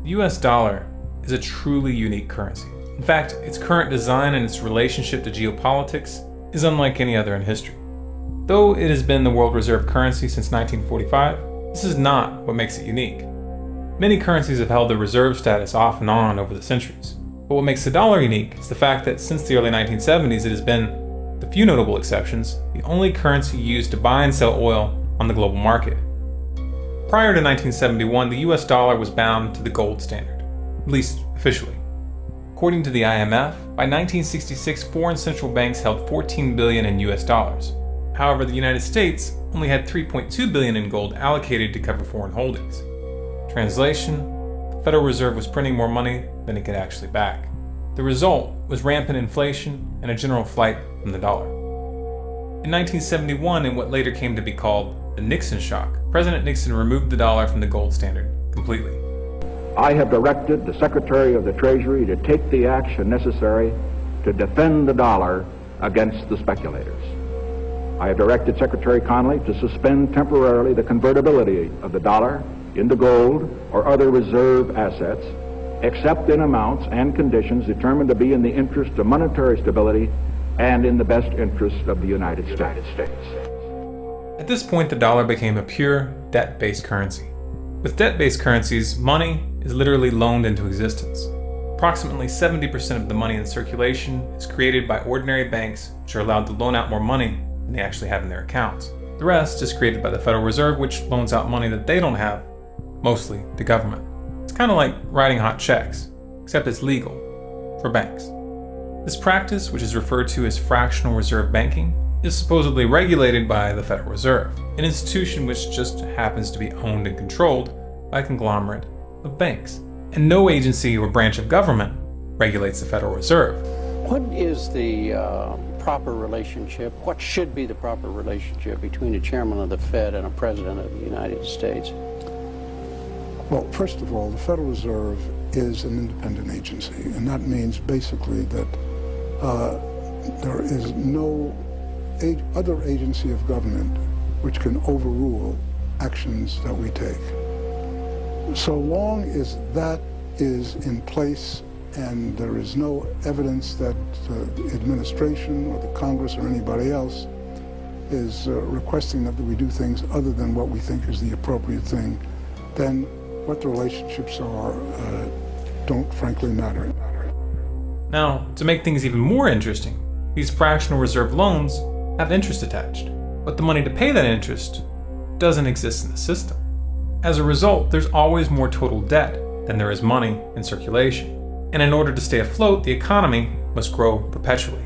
The US dollar is a truly unique currency. In fact, its current design and its relationship to geopolitics is unlike any other in history. Though it has been the world reserve currency since 1945, this is not what makes it unique. Many currencies have held their reserve status off and on over the centuries. But what makes the dollar unique is the fact that since the early 1970s it has been, with a few notable exceptions, the only currency used to buy and sell oil on the global market. Prior to 1971, the US dollar was bound to the gold standard, at least officially. According to the IMF, by 1966 foreign central banks held $14 billion in US dollars. However, the United States only had $3.2 billion in gold allocated to cover foreign holdings. Translation: the Federal Reserve was printing more money than it could actually back. The result was rampant inflation and a general flight from the dollar. In 1971, in what later came to be called the Nixon shock, President Nixon removed the dollar from the gold standard completely. I have directed the Secretary of the Treasury to take the action necessary to defend the dollar against the speculators. I have directed Secretary Connally to suspend temporarily the convertibility of the dollar into gold or other reserve assets, except in amounts and conditions determined to be in the interest of monetary stability and in the best interest of the United States. At this point, the dollar became a pure debt-based currency. With debt-based currencies, money is literally loaned into existence. Approximately 70% of the money in circulation is created by ordinary banks, which are allowed to loan out more money than they actually have in their accounts. The rest is created by the Federal Reserve, which loans out money that they don't have, mostly to government. It's kind of like writing hot checks, except it's legal for banks. This practice, which is referred to as fractional reserve banking, is supposedly regulated by the Federal Reserve, an institution which just happens to be owned and controlled by a conglomerate of banks. And no agency or branch of government regulates the Federal Reserve. What is the proper relationship, what should be the proper relationship between a chairman of the Fed and a president of the United States? Well, first of all, the Federal Reserve is an independent agency, and that means basically that there is no other agency of government which can overrule actions that we take. So long as that is in place and there is no evidence that the administration or the Congress or anybody else is requesting that we do things other than what we think is the appropriate thing, then what the relationships are don't frankly matter. Now, to make things even more interesting, these fractional reserve loans have interest attached, but the money to pay that interest doesn't exist in the system. As a result, there's always more total debt than there is money in circulation. And in order to stay afloat, the economy must grow perpetually.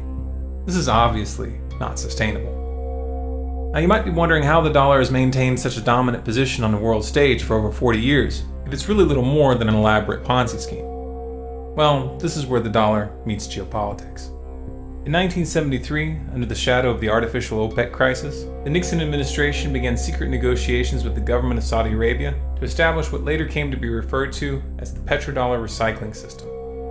This is obviously not sustainable. Now, you might be wondering how the dollar has maintained such a dominant position on the world stage for over 40 years, if it's really little more than an elaborate Ponzi scheme. Well, this is where the dollar meets geopolitics. In 1973, under the shadow of the artificial OPEC crisis, the Nixon administration began secret negotiations with the government of Saudi Arabia to establish what later came to be referred to as the petrodollar recycling system.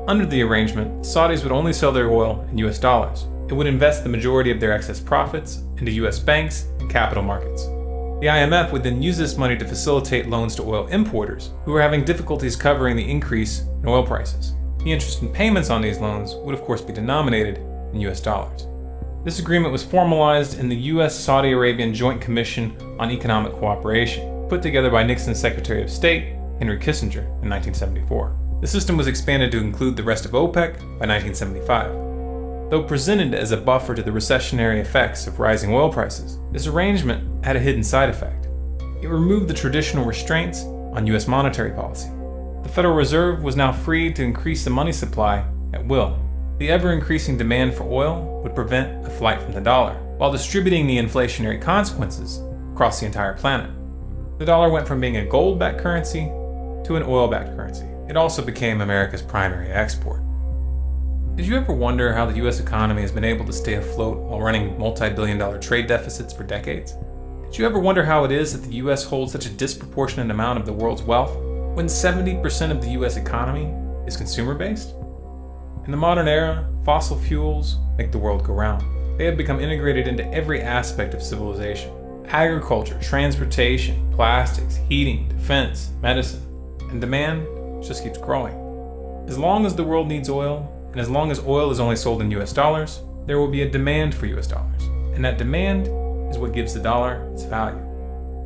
Under the arrangement, Saudis would only sell their oil in US dollars and would invest the majority of their excess profits into US banks and capital markets. The IMF would then use this money to facilitate loans to oil importers who were having difficulties covering the increase in oil prices. The interest and payments on these loans would of course be denominated in US dollars. This agreement was formalized in the US-Saudi Arabian Joint Commission on Economic Cooperation, put together by Nixon's Secretary of State, Henry Kissinger, in 1974. The system was expanded to include the rest of OPEC by 1975. Though presented as a buffer to the recessionary effects of rising oil prices, this arrangement had a hidden side effect. It removed the traditional restraints on US monetary policy. The Federal Reserve was now free to increase the money supply at will. The ever-increasing demand for oil would prevent a flight from the dollar, while distributing the inflationary consequences across the entire planet. The dollar went from being a gold-backed currency to an oil-backed currency. It also became America's primary export. Did you ever wonder how the US economy has been able to stay afloat while running multi-billion-dollar trade deficits for decades? Did you ever wonder how it is that the US holds such a disproportionate amount of the world's wealth when 70% of the US economy is consumer-based? In the modern era, fossil fuels make the world go round. They have become integrated into every aspect of civilization. Agriculture, transportation, plastics, heating, defense, medicine, and demand just keeps growing. As long as the world needs oil, and as long as oil is only sold in US dollars, there will be a demand for US dollars. And that demand is what gives the dollar its value.